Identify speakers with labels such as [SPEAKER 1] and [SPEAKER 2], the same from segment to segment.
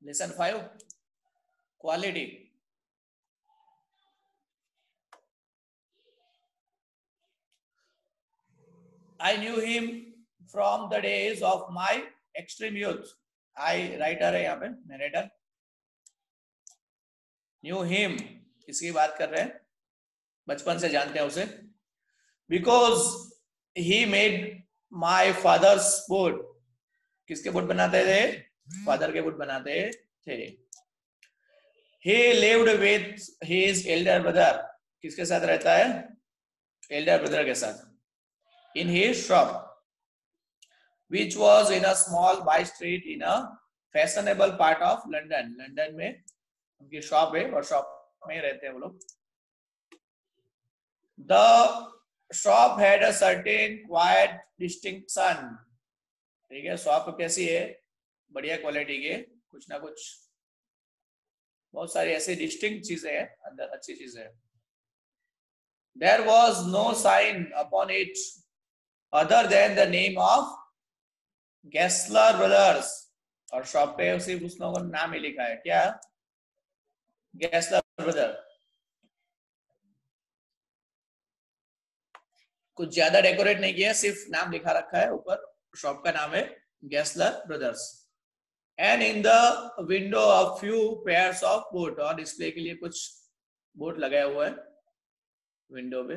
[SPEAKER 1] Lesson 5, quality. I knew him from the days of my extreme youth. I writer है यहाँ पे, narrator. Knew him, इसकी बात कर रहे हैं, बचपन से जानते हैं उसे. Because he made my father's boat. किसके बोट बनाते थे? फादर के बोट बनाते थे. He lived with his elder brother. किसके साथ रहता है? Elder brother के साथ. In his shop, which was in a small by street in a fashionable part of London. London में उनकी शॉप है और शॉप में रहते हैं वो लोग. The shop had a certain quiet distinction. ठीक है, शॉप कैसी है? बढ़िया क्वालिटी के, कुछ ना कुछ बहुत सारी ऐसी डिस्टिंक्ट चीजें हैं अंदर, अच्छी चीजें हैं. There was no sign upon it other than the name of Gessler Brothers. और शॉप पे सिर्फ उस लोगों का नाम ही लिखा है. क्या? Gessler Brothers. कुछ ज्यादा डेकोरेट नहीं किया, सिर्फ नाम लिखा रखा है ऊपर. शॉप का नाम है Gessler Brothers. And in the window a few pairs of boat. और डिस्प्ले के लिए कुछ बोट लगाया हुआ है विंडो पे.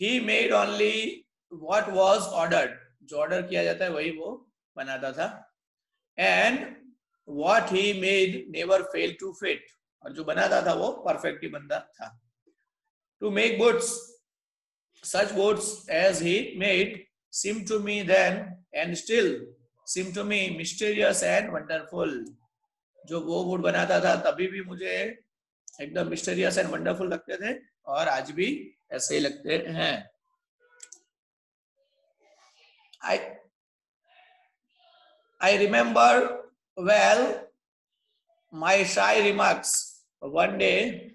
[SPEAKER 1] He made only what was ordered. जो ऑर्डर किया जाता है वही वो बनाता था. And what he made never failed to fit. और जो बनाता था वो परफेक्ट ही बनता था. To make boats, such boats as he made seemed to me then and still seem to me mysterious and wonderful. जो वो बोट बनाता था तभी भी मुझे एकदम मिस्टीरियस एंड वंडरफुल लगते थे और आज भी ऐसे ही लगते हैं. I remember well my shy remarks one day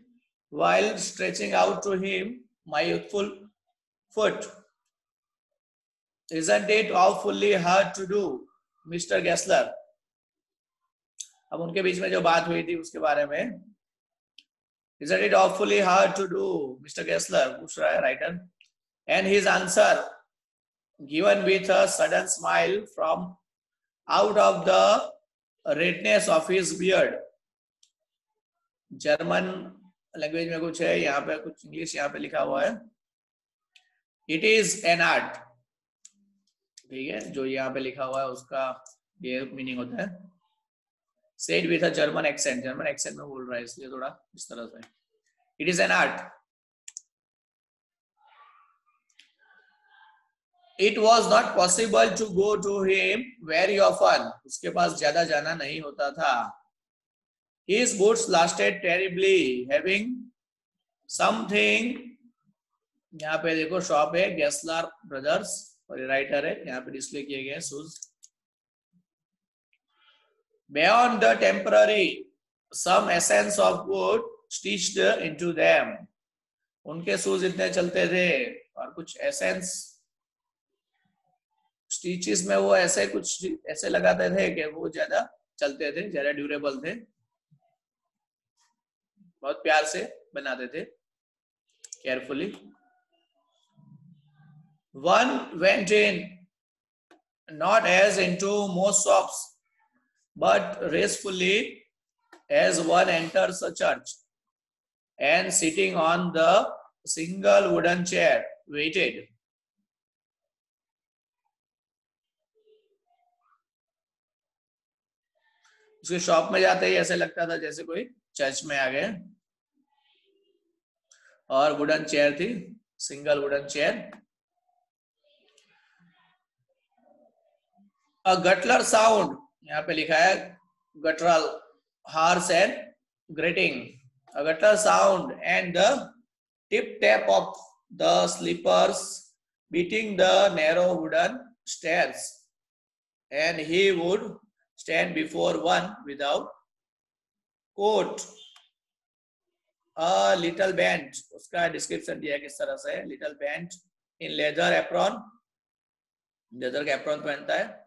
[SPEAKER 1] while stretching out to him my youthful foot. Isn't it awfully hard to do, Mr. Gessler? अब उनके बीच में जो बात हुई थी उसके बारे में. Isn't it awfully hard to do, Mr. Gessler? पूछ रहा है writer. And his answer, given with a sudden smile from out of the redness of his beard. German language में कुछ है, यहाँ पे कुछ इंग्लिश यहाँ पे लिखा हुआ है. It is an art. ठीक है, जो यहाँ पे लिखा हुआ है उसका ये मीनिंग होता है. Said with a German accent. German accent में बोल रहा है इसलिए थोड़ा इस तरह से. It is an art. It was not possible to go to him very often. उसके पास ज्यादा जाना नहीं होता था. His boots lasted terribly, having something. यहाँ पे देखो शॉप है Gessler Brothers और ये राइटर है, यहाँ पे डिस्प्ले किए गए shoes. Beyond the temporary, some essence of wood stitched into them. उनके शूज इतने चलते थे और कुछ एसेंस स्टिचेस में वो ऐसे कुछ ऐसे लगाते थे कि वो ज्यादा चलते थे, ज्यादा ड्यूरेबल थे, बहुत प्यार से बनाते थे, carefully. One went in, not as into most shops, but gracefully as one enters a church, and sitting on the single wooden chair, waited. उसके शॉप में जाते ही ऐसे लगता था जैसे कोई चर्च में आ गए. और वुडन चेयर थी, single wooden chair. A guttural sound, यहाँ पे लिखा है guttural, harsh and grating. A guttural sound and the tip tap of the slippers beating the narrow wooden stairs, and he would stand before one without coat. A little band, उसका description दिया किस तरह से. Little band in leather apron, leather का apron पहनता है,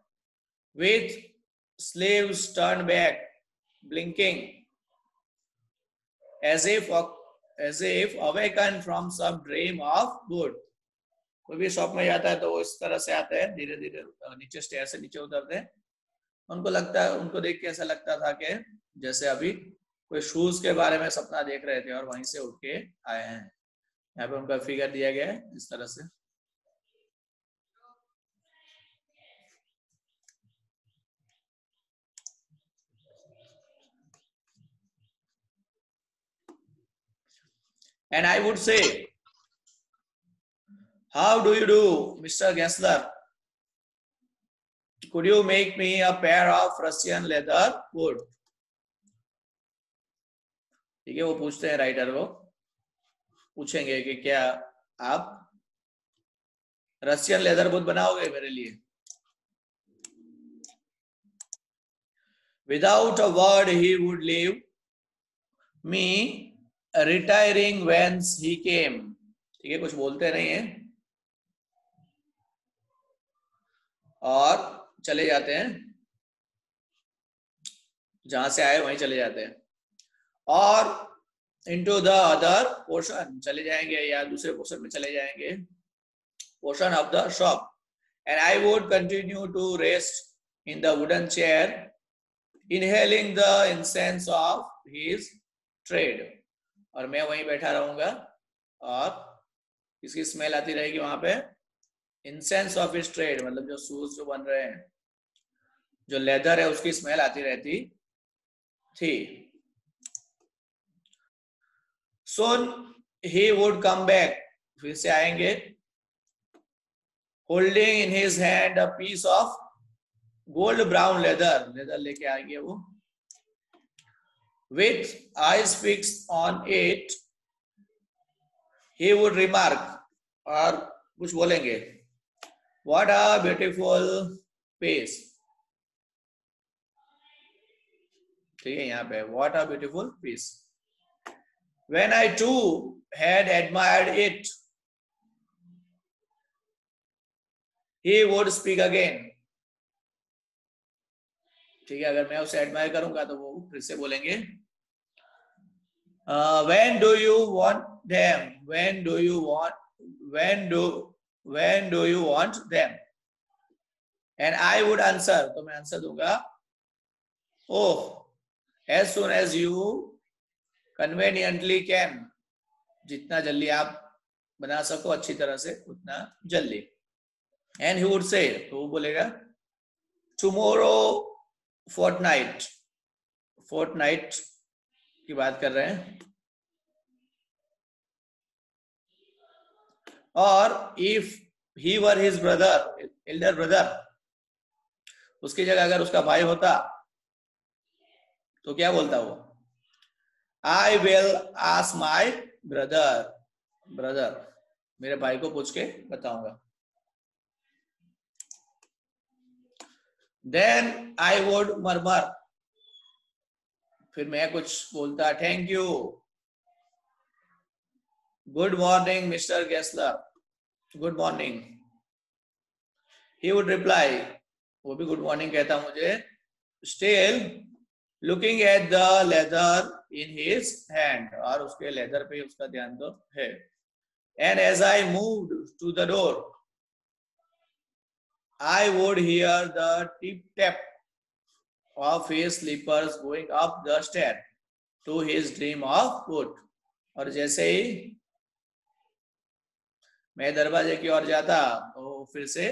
[SPEAKER 1] with sleeves turned back blinking as if awakened from some dream of boot. कोई भी शॉप में जाता है तो वो इस तरह से आते हैं, धीरे धीरे नीचे स्टेयर से नीचे उतरते हैं। उनको लगता है, उनको देख के ऐसा लगता था कि जैसे अभी कोई शूज के बारे में सपना देख रहे थे और वहीं से उठ के आए हैं। यहाँ पे उनका फिगर दिया गया है इस तरह से। And I would say, how do you do, Mr. Gensler? Could you make me a pair of Russian leather boot? ठीक है, वो पूछते हैं राइटर को, पूछेंगे कि क्या आप रशियन लेदर बूट बनाओगे मेरे लिए। Without a word he would leave me, retiring whence he came. ठीक है, कुछ बोलते नहीं है और चले जाते हैं, जहां से आए वहीं चले जाते हैं। और into the other portion चले जाएंगे या दूसरे पोर्शन में चले जाएंगे, portion of the shop, and I would continue to rest in the wooden chair, inhaling the incense of his trade. और मैं वहीं बैठा रहूंगा और इसकी स्मेल आती रहेगी वहां पे, इंसेंस ऑफ हिज ट्रेड मतलब जो शूज जो बन रहे हैं, जो लेदर है उसकी स्मेल आती रहती थी। Soon he would come back, फिर से आएंगे, holding in his hand a piece of gold brown leather लेके आएंगे वो, with eyes fixed on it, he would remark, और कुछ बोलेंगे, what a beautiful piece। ठीक है, यहाँ पे what a beautiful piece। When I too had admired it, he would speak again। ठीक है, अगर मैं उसे एडमायर करूंगा तो वो फिर से बोलेंगे, when do you want them, when do you want them, and I would answer, तो मैं आंसर दूंगा, oh, as soon as you conveniently can, जितना जल्दी आप बना सको अच्छी तरह से उतना जल्दी। And he would say, तो वो बोलेगा, tomorrow fortnight की बात कर रहे हैं। और if he were his brother, elder brother, उसकी जगह अगर उसका भाई होता तो क्या बोलता वो, I will ask my brother, मेरे भाई को पूछ के बताऊंगा। Then I would murmur, फिर मैं कुछ बोलता, thank you, good morning Mr. Gessler, good morning। He would reply, वो भी good morning कहता मुझे, still looking at the leather in his hand, और उसके लेदर पे उसका ध्यान तो है। And as I moved to the door, I would hear the tip tap of his slippers going up the stair to his dream of boot। और जैसे ही मैं दरवाजे की ओर जाता तो फिर से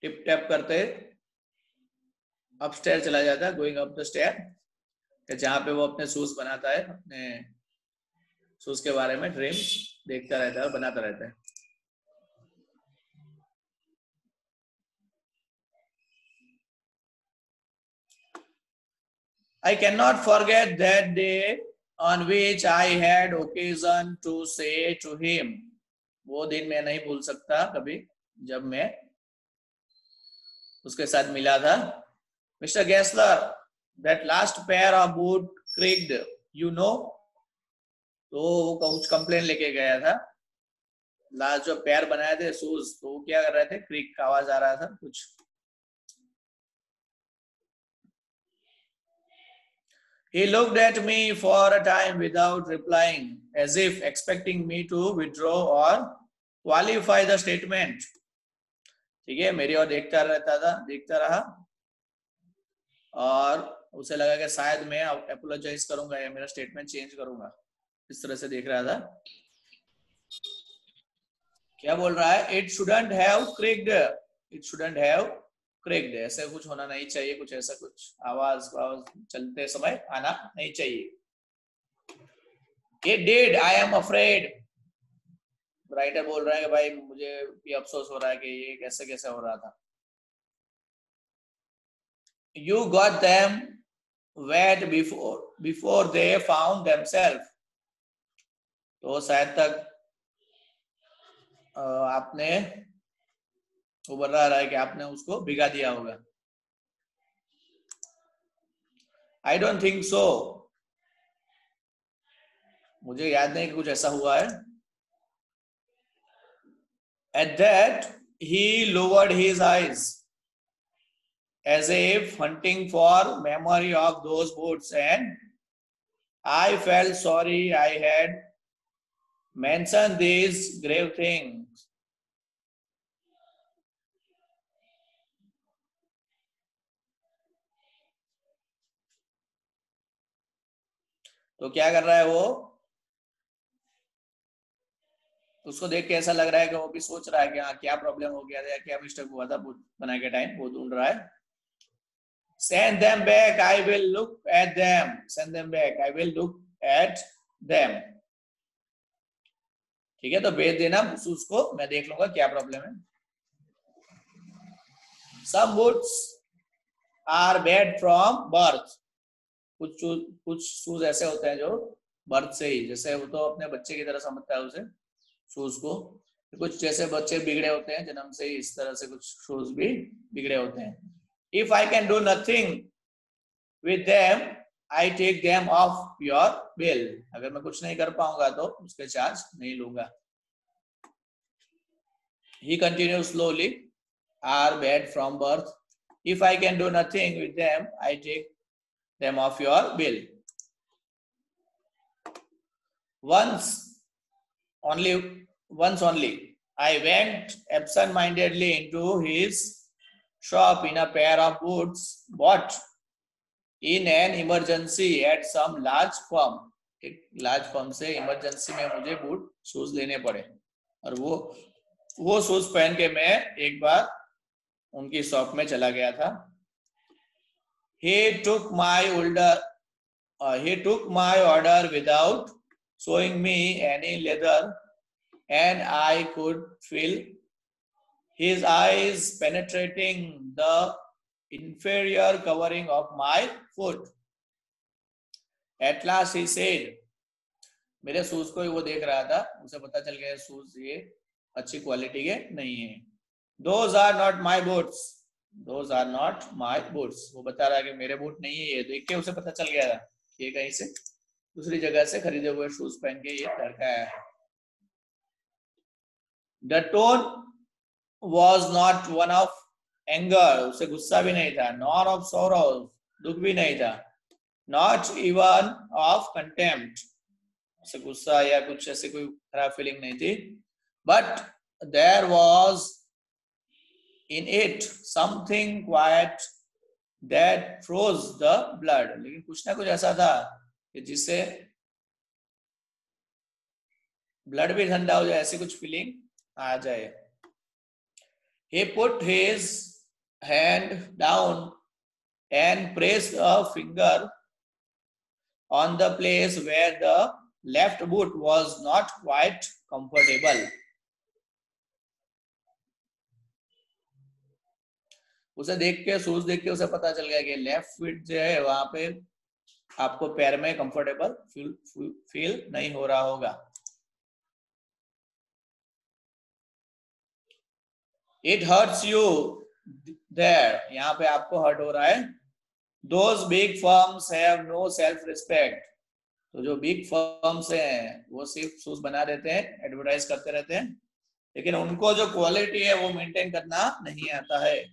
[SPEAKER 1] टिप टैप करते अपस्टेयर चला जाता, गोइंग अप द स्टेयर, जहां पे वो अपने शूज बनाता है, अपने शूज के बारे में ड्रीम देखता रहता है, बनाता रहता है। I cannot forget that day on which I had occasion to say to him, वो दिन मैं नहीं भूल सकता कभी जब मैं उसके साथ मिला था, Mr. Gessler, that last pair of boot creaked, you know। तो वो कुछ कंप्लेन लेके गया था, लास्ट जो पैर बनाए थे शूज, तो वो क्या कर रहे थे, क्रिक का आवाज आ रहा था कुछ। He looked at me for a time without replying, as if expecting me to withdraw or qualify the statement. ठीक है, मेरी ओर देखता रहा और उसे लगा कि शायद मैं अपोलोजाइज करूंगा या मेरा स्टेटमेंट चेंज करूंगा, इस तरह से देख रहा था। क्या बोल रहा है? It shouldn't have cricked, it shouldn't have cricked, ऐसे कुछ होना नहीं चाहिए, कुछ ऐसा कुछ आवाज चलते समय आना नहीं चाहिए। It did, I am afraid. Writer बोल रहा है कि भाई मुझे भी अफसोस हो रहा है कि ये कैसे कैसे हो रहा था। You got them wet before they found themselves. तो शायद तक आपने, वो बोल रहा है कि आपने उसको भिगा दिया होगा। I don't think so. मुझे याद नहीं कि कुछ ऐसा हुआ है। At that, he lowered his eyes, as if hunting for memory of those boots, and I felt sorry I had mentioned these grave things. तो क्या कर रहा है वो? उसको देख के ऐसा लग रहा है कि वो भी सोच रहा है कि हाँ क्या प्रॉब्लम हो गया था या क्या मिस्टेक हुआ था बूट बनाने के टाइम, वो ढूंढ रहा है। Send them back, I will look at them. Send them back, I will look at them. ठीक है, तो भेज देना उसको, मैं देख लूंगा क्या प्रॉब्लम है। Some boots are bad from birth. कुछ शूज ऐसे होते हैं जो बर्थ से ही, जैसे वो तो अपने बच्चे की तरह समझता है उसे शूज को, कुछ जैसे बच्चे बिगड़े होते हैं जन्म से ही, इस तरह से कुछ शूज भी बिगड़े होते हैं। If I can do nothing with them, I take them off your bill. अगर मैं कुछ नहीं कर पाऊंगा तो उसके चार्ज नहीं लूंगा। He continues slowly, are bad from birth. If I can do nothing with them, I take them off your bill. Once only, I went absent-mindedly into his shop in a pair of boots bought in an emergency at some large firm. एक large firm से emergency में मुझे boot shoes लेने पड़े, और वो shoes पहन के मैं एक बार उनकी शॉप में चला गया था। He took my order without showing me any leather, and I could feel his eyes penetrating the inferior covering of my foot. At last he said, मेरे शूज को ही वो देख रहा था, उसे पता चल गया शूज ये अच्छी क्वालिटी के नहीं है। Those are not my boots. Those are not my boots. वो बता रहा है कि मेरे बूट नहीं है ये, देख के उसे पता चल गया था कि ये कहीं से दूसरी जगह से खरीदे हुए शूज पहन के ये लड़का आया है। The tone was not one of anger, उसे गुस्सा भी नहीं था, nor of sorrow, दुख भी नहीं था, not even of contempt, उसे गुस्सा या कुछ ऐसे कोई खराब फीलिंग नहीं थी, but there was in it something quiet that froze the blood. लेकिन कुछ ना कुछ ऐसा था कि जिससे ब्लड भी ठंडा हो जाए, ऐसी कुछ फीलिंग आ जाए। He put his hand down and pressed a finger on the place where the left boot was not quite comfortable. उसे देख के, शूज देख के उसे पता चल गया कि लेफ्ट फीट जो है वहां पे आपको पैर में कंफर्टेबल फील नहीं हो रहा होगा। It hurts you there, यहाँ पे आपको हर्ट हो रहा है। Those big firms have no self-respect. तो जो बिग फर्म्स हैं वो सिर्फ शूज बना देते हैं, एडवर्टाइज करते रहते हैं, लेकिन उनको जो क्वालिटी है वो मेंटेन करना नहीं आता है।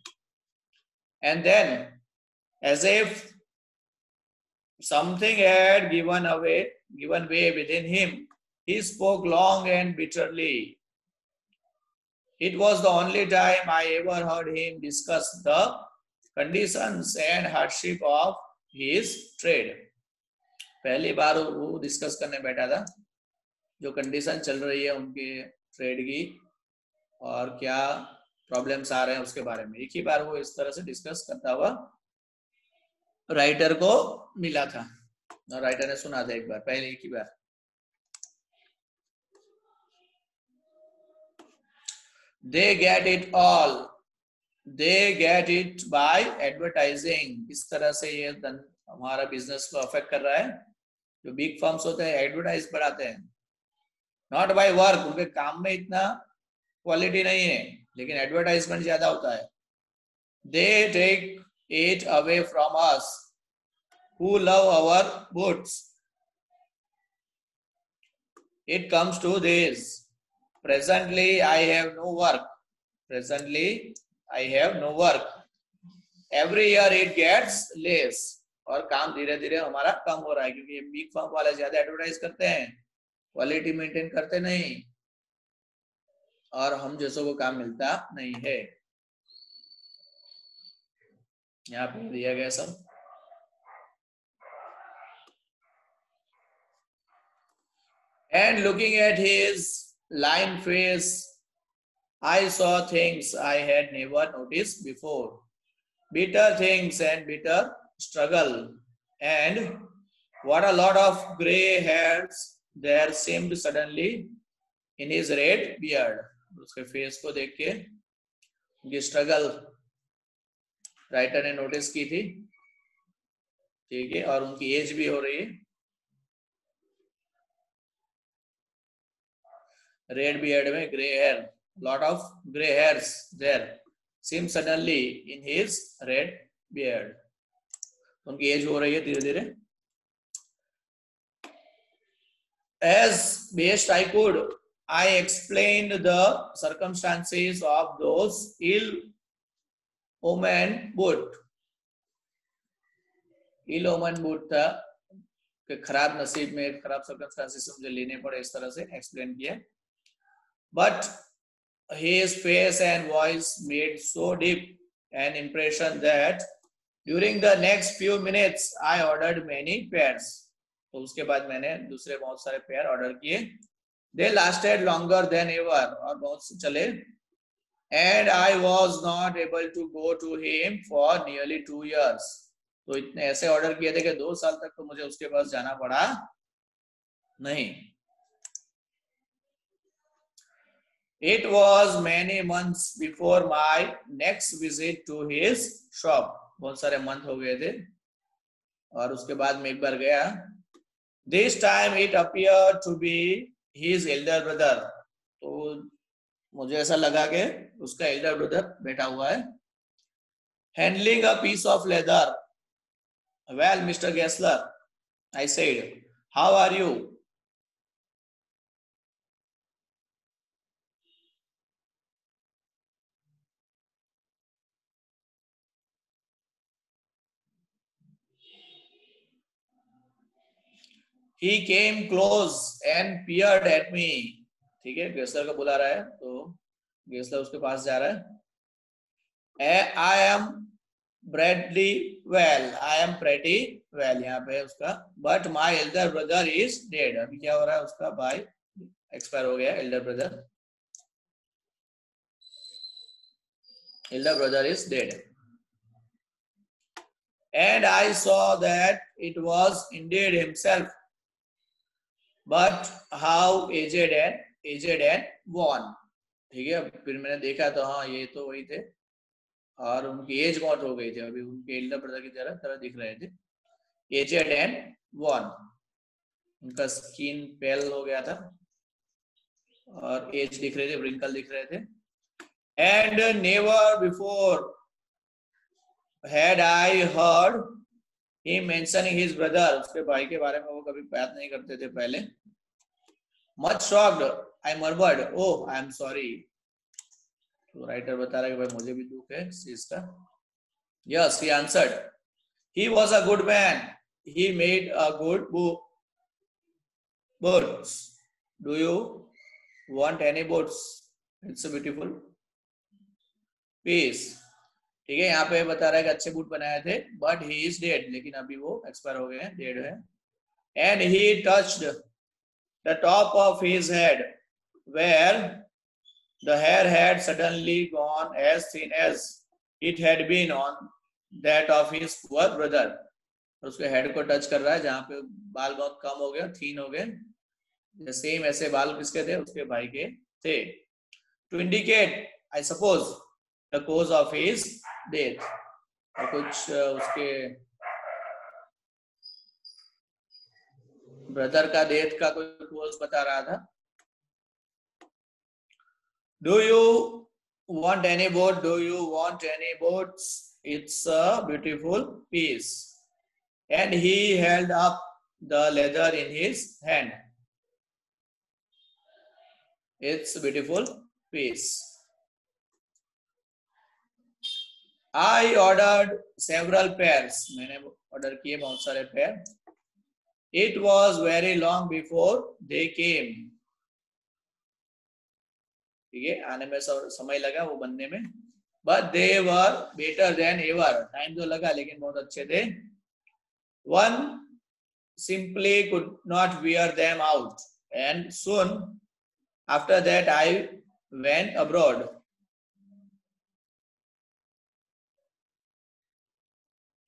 [SPEAKER 1] And then, as if Something had given way within him. He spoke long and bitterly. It was the only time I ever heard him discuss the conditions and hardship of his trade. पहली बार वो discuss करने बैठा था जो condition चल रही है उनके ट्रेड की और क्या प्रॉब्लम्स आ रहे हैं उसके बारे में एक ही बार वो इस तरह से डिस्कस करता हुआ राइटर को मिला था और राइटर ने सुना था एक बार पहले एक ही बार. They get it all. They get it by advertising. इस तरह से ये हमारा बिजनेस को अफेक्ट कर रहा है. जो बिग फर्म्स होते हैं एडवर्टाइज बढ़ाते हैं. नॉट बाय वर्क, उनके काम में इतना क्वालिटी नहीं है लेकिन एडवर्टाइजमेंट ज्यादा होता है. They take it away from us who love our boots. It comes to this. Presently I have no work. Presently I have no work. Every year it gets less. और काम धीरे धीरे हमारा कम हो रहा है क्योंकि बिग फर्म वाले ज्यादा एडवर्टाइज करते हैं, क्वालिटी मेंटेन करते नहीं और हम जैसों को काम मिलता नहीं है. यहाँ पे दिया गया सब. And looking at his lined face, I saw things I had never noticed before. Bitter things and bitter struggle. And what a lot of grey hairs there seemed suddenly in his red beard. उसके face को देख के उनकी struggle writer ने notice की थी. ठीक है, और उनकी एज भी हो रही है. रेड बियर्ड में grey hair, lot of gray hairs there seem suddenly in his red beard. उनकी एज हो रही है धीरे धीरे. As best I could, I explained the circumstances of those ill-omened boot. Ill-omened boot था कि खराब नसीब में खराब सर्कमस्टांसेस मुझे लेने पड़े, इस तरह से एक्सप्लेन किया. But his face and voice made so deep an impression that during the next few minutes I ordered many pairs. तो उसके बाद मैंने दूसरे बहुत सारे पेयर ऑर्डर किए. They lasted longer than ever, और बहुत से चले. And I was not able to go to him for nearly 2 years. तो इतने ऐसे ऑर्डर किए थे कि 2 साल तक तो मुझे उसके पास जाना पड़ा नहीं. It was many months before my next visit to his shop. बहुत सारे मंथ हो गए थे और उसके बाद मैं एक बार गया. This time it appeared to be his elder brother. तो मुझे ऐसा लगा कि उसका elder brother बैठा हुआ है. Handling a piece of leather. Well, Mr. Gessler, I said, how are you? He came close and peered at me. ठीक है, गेस्लर को बुला रहा है तो गेस्लर उसके पास जा रहा है. I am pretty well. I am pretty well. यहाँ पे उसका. But my elder brother is dead. अभी क्या हो रहा है, उसका भाई एक्सपायर हो गया. elder brother is dead. And I saw that it was indeed himself. But how aged and worn. ठीक है, फिर मैंने देखा तो हाँ ये तो वही थे और उनकी एज बहुत हो गई थी. अभी उनके एल्डर ब्रदर की तरह दिख रहे थे. Aged and worn. उनका स्किन पेल हो गया था और एज दिख रहे थे, wrinkle दिख रहे थे. And never before had I heard him mentioning his brother. उसके भाई के बारे में वो कभी बात नहीं करते थे पहले. Much shocked, I murmured, oh, I am sorry. तो राइटर बता रहा है कि भाई मुझे भी दुख है इस चीज का. Yes, he answered. He was a good man. he made a good boats. Do you want any boats? It's a beautiful piece. ठीक है, यहाँ पे बता रहा है कि अच्छे बूट बनाए थे, बट ही इज डेड, लेकिन अभी वो एक्सपायर हो गए हैं, डेड है. And he touched the top of his head where the hair had suddenly gone as thin as it had been on that of his poor brother. उसके head को touch कर रहा है जहाँ पे बाल बहुत कम हो गए, थीन हो गए. सेम ऐसे बाल किसके थे? उसके भाई के थे. To indicate I suppose the cause of his death. और कुछ उसके ब्रदर का डेथ का कोई cause बता रहा था. Do you want any boat? Do you want any boats? It's a beautiful piece. And he held up the leather in his hand. It's a beautiful piece. I ordered several pairs. मैंने order किए बहुत सारे pair. It was very long before they came. ठीक है, आने में समय लगा वो बनने में. But they were better than ever. Time तो लगा लेकिन बहुत अच्छे थे. One simply could not wear them out. And soon after that I went abroad.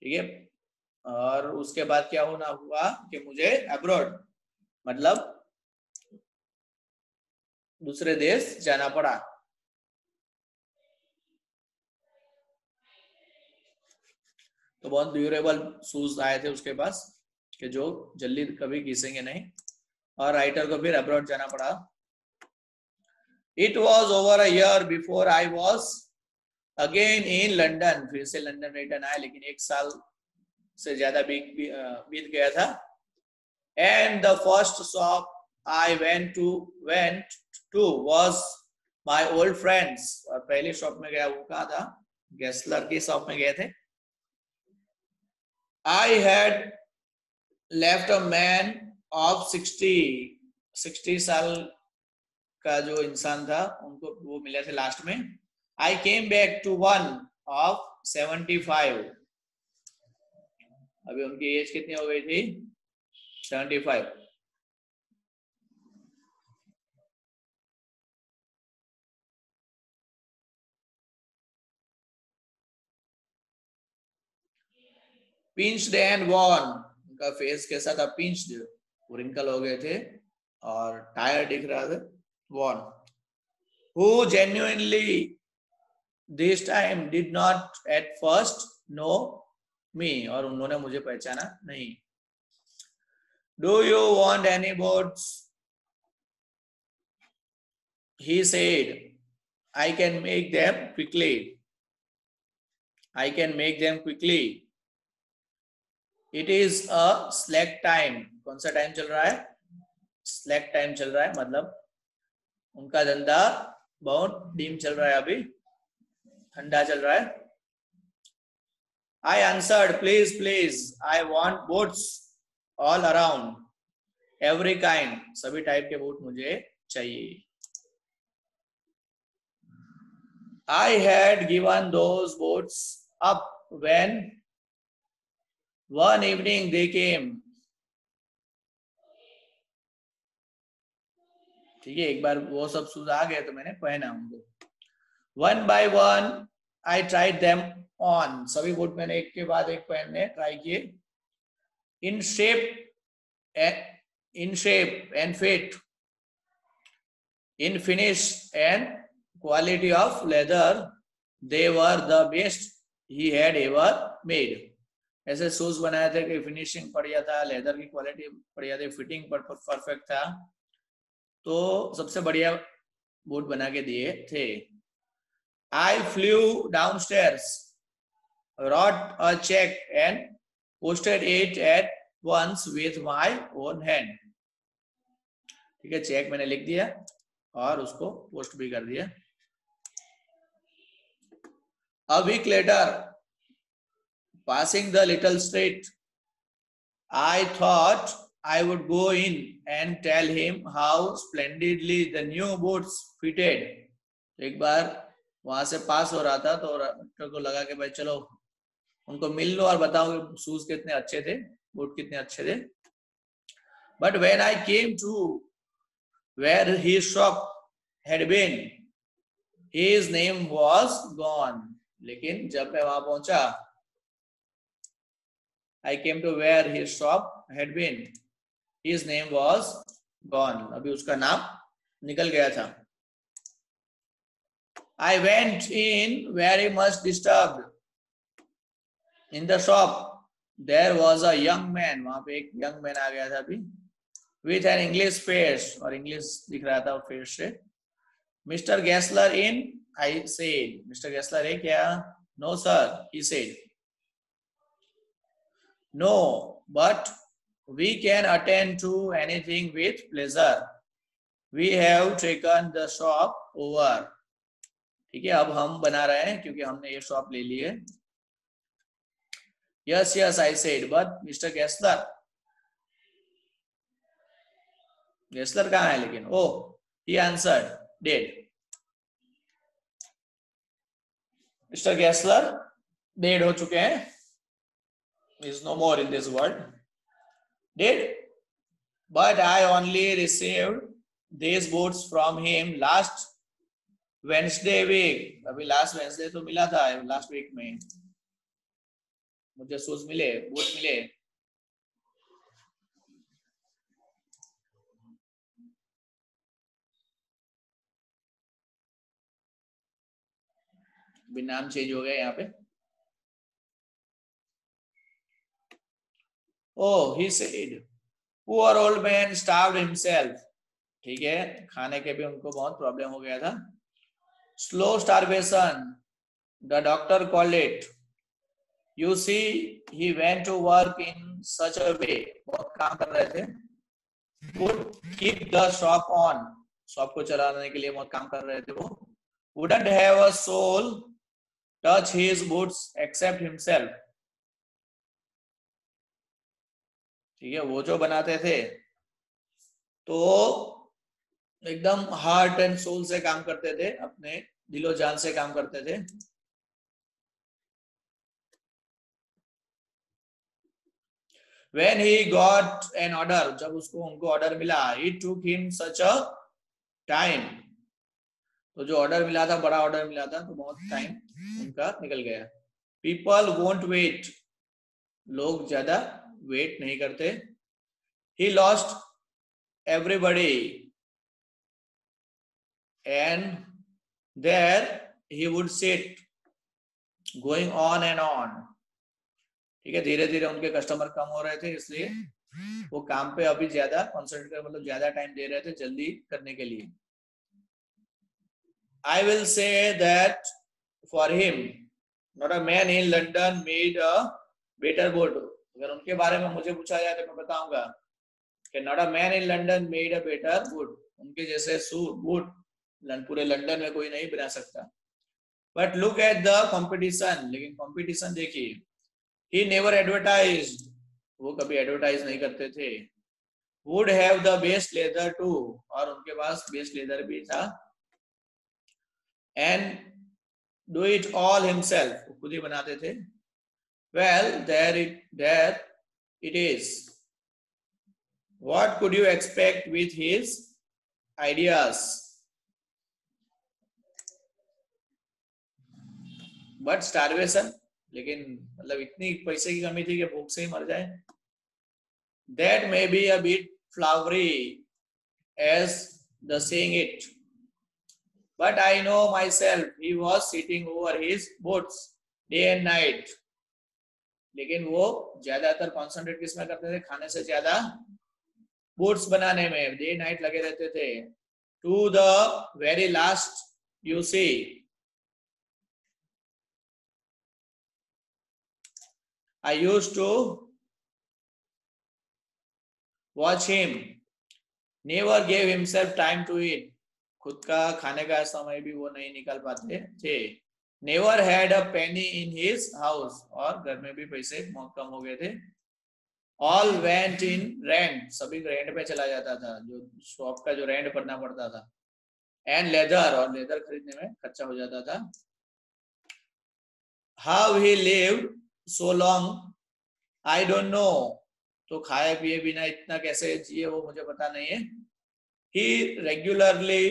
[SPEAKER 1] ठीक है, और उसके बाद क्या होना हुआ कि मुझे अब्रॉड मतलब दूसरे देश जाना पड़ा. तो बहुत ड्यूरेबल शूज आए थे उसके पास कि जो जल्दी कभी घिसेंगे नहीं, और राइटर को फिर अब्रॉड जाना पड़ा. It was over a year before I was again in London. फिर से लंदन रिटर्न आया, लेकिन एक साल से ज्यादा बीत गया था. And the first shop I went to was my old friends. और पहली शॉप में गया वो कहा था? गेस्लर की शॉप में गए थे. I had left a man of 60 साल का जो इंसान था, उनको वो मिले थे लास्ट में. I came back to one of 75. अभी उनकी एज कितनी हो गई थी? 75. Pinched and worn. उनका फेस कैसा था? पिंच्ड, रिंकल हो गए थे और टायर दिख रहा था. worn. Who genuinely this time did not at first know me. और उन्होंने मुझे पहचाना नहीं. Do you want any boats? He said, I can make them quickly. I can make them quickly. It is a slack time. कौन सा time चल रहा है? slack टाइम चल रहा है, मतलब उनका धंधा बहुत डीम चल रहा है, अभी ठंडा चल रहा है. I answered, please, please, I want boats all around, every kind. सभी टाइप के बोट मुझे चाहिए. I had given those boats up when one evening they came. ठीक है, एक बार वो सब शूज आ गए तो मैंने पहना उनको. One by one I tried them on. सभी बोट मैंने एक के बाद एक पहनने ट्राई किए. In shape and fit, in finish and quality of leather, they were the best he had ever made. ऐसे शूज बनाए थे कि फिनिशिंग बढ़िया था, लेदर की क्वालिटी बढ़िया थी, फिटिंग परफेक्ट था, तो सबसे बढ़िया बूट बना के दिए थे. I flew downstairs, wrote a check and posted it at once with my own hand. ठीक है, चेक मैंने लिख दिया और उसको पोस्ट भी कर दिया. A week later, passing the little street I thought I would go in and tell him how splendidly the new boots fitted. एक बार वहां से पास हो रहा था तो डॉक्टर को लगा कि भाई चलो उनको मिल लो और बताओ कि शूज कितने अच्छे थे, बूट कितने अच्छे थे. But when I came to where his shop had been, his name was gone. लेकिन जब मैं वहां पहुंचा, I came to where his shop had been, his name was gone. अभी उसका नाम निकल गया था. I went in very much disturbed. In the shop there was a young man. वहां पे एक young man आ गया था अभी, with an English face, और English दिख रहा था face से. Mr. Gessler in? I said. Mr. Gessler है क्या? No sir, he said. No, but we can attend to anything with pleasure. We have taken the shop over. ठीक है, अब हम बना रहे हैं क्योंकि हमने ये शॉप ले ली है. Yes, yes, I said, but Mr. Gessler. Gessler कहाँ है लेकिन? Oh, he answered, dead. Mr. Gessler dead हो चुके हैं. Is no more in this world. Dead. But I only received these boots from him last Wednesday week. अभी last Wednesday तो मिला था, last week में मुझे शूज मिले, बूट मिले. भी नाम चेंज हो गया यहाँ पे. Oh, he said, poor old man starved himself. ठीक है, खाने के भी उनको बहुत प्रॉब्लम हो गया था. Slow starvation, the doctor called it. You see, he went to work in such a way. बहुत काम कर रहे थे. Would keep the shop on. Shop को चलाने के लिए बहुत काम कर रहे थे वो. Wouldn't have a soul touch his boots except himself. ठीक है, वो जो बनाते थे तो एकदम हार्ट एंड सोल से काम करते थे, अपने दिलो जान से काम करते थे. When he got an order, जब उसको उनको ऑर्डर मिला, it took him such a time. तो जो ऑर्डर मिला था, बड़ा ऑर्डर मिला था, तो बहुत टाइम उनका निकल गया. People won't wait. लोग ज्यादा वेट नहीं करते. He lost everybody, and there he would sit, going on and on. ठीक है, धीरे धीरे उनके कस्टमर कम हो रहे थे, इसलिए वो काम पे अभी ज्यादा कॉन्सेंट्रेट कर, मतलब ज्यादा टाइम दे रहे थे जल्दी करने के लिए. I will say that for him, not a man in London made a better boat. अगर उनके बारे में मुझे पूछा जाए तो मैं बताऊंगा कि not a man in London made a better boat. उनके जैसे बूट पूरे लंदन में कोई नहीं बना सकता. But look at the competition. लेकिन कंपटीशन देखिए. He never advertised. वो कभी एडवर्टाइज नहीं करते थे. Would have the best leather too. और उनके पास बेस्ट लेदर भी था. And do it all himself. वो खुद ही बनाते थे. Well, there it is. What could you expect with his ideas? But starvation. लेकिन मतलब इतनी पैसे की कमी थी कि भूख से ही मर जाए. That may be a bit flowery as the saying it, but I know myself he was sitting over his boots day and night. लेकिन वो ज्यादातर कॉन्सेंट्रेट किस में करते थे? खाने से ज्यादा बूट्स बनाने में डे नाइट लगे रहते थे. To the very last, you see. I used to watch him. Never gave himself time to eat. खुद का खाने का समय भी वो नहीं निकाल पाते थे. Never had a penny in his house. और घर में भी पैसे बहुत कम हो गए थे. ऑल वेंट इन रेंट, सभी रेंट पे चला जाता था, जो शॉप का जो रेंट भरना पड़ता था। एंड लेदर, और लेदर खरीदने में खर्चा हो जाता था। How he lived so long I don't know, तो खाए पिए बिना इतना कैसे जिए वो मुझे पता नहीं है। He regularly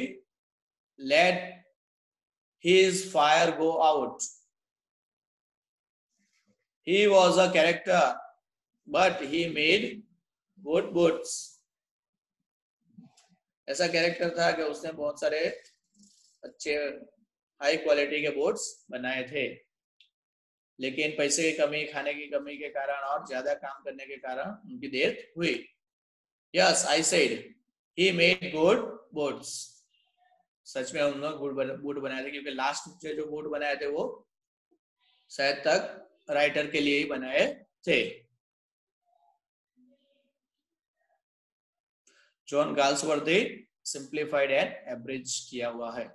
[SPEAKER 1] let his fire go out. He was a character, but he made good boats. ऐसा कैरेक्टर था कि उसने बहुत सारे अच्छे हाई क्वालिटी के बोट्स बनाए थे, लेकिन पैसे की कमी, खाने की कमी के कारण और ज्यादा काम करने के कारण उनकी डेथ हुई। Yes I said he made good boats, सच में उन्होंने गुड बोट बनाए थे, क्योंकि लास्ट से जो बोट बनाए थे वो शायद तक राइटर के लिए ही बनाए थे। जॉन गाल्सवर्दी सिंप्लीफाइड एंड एब्रिज किया हुआ है।